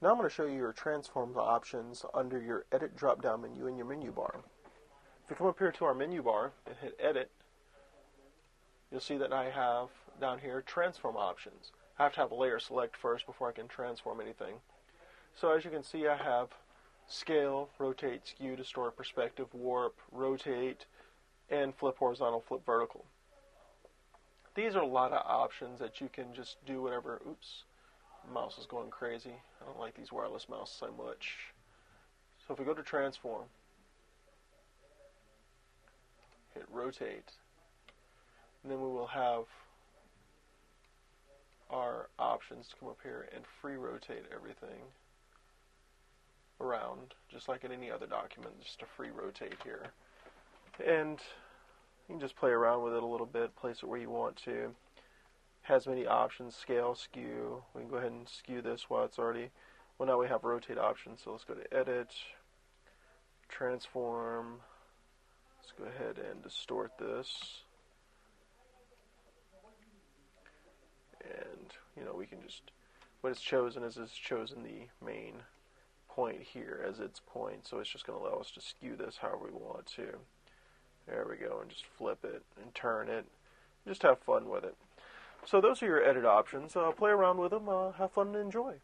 Now I'm going to show you your transform options under your edit drop-down menu in your menu bar. If we come up here to our menu bar and hit edit, you'll see that I have down here transform options. I have to have a layer select first before I can transform anything. So as you can see, I have scale, rotate, skew, distort, perspective, warp, rotate, and flip horizontal, flip vertical. These are a lot of options that you can just do whatever. Oops, mouse is going crazy. I don't like these wireless mouse so much. So if we go to transform, hit rotate, and then we will have our options to come up here and free rotate everything around, just like in any other document, just a free rotate here. And you can just play around with it a little bit, place it where you want to. Has many options, scale, skew. We can go ahead and skew this while it's already, well, now we have rotate options, so let's go to edit, transform, let's go ahead and distort this. And, we can just, what it's chosen is it's chosen the main point here as its point, so it's just going to allow us to skew this however we want to. There we go, and just flip it and turn it. Just have fun with it. So those are your edit options. Play around with them, have fun and enjoy.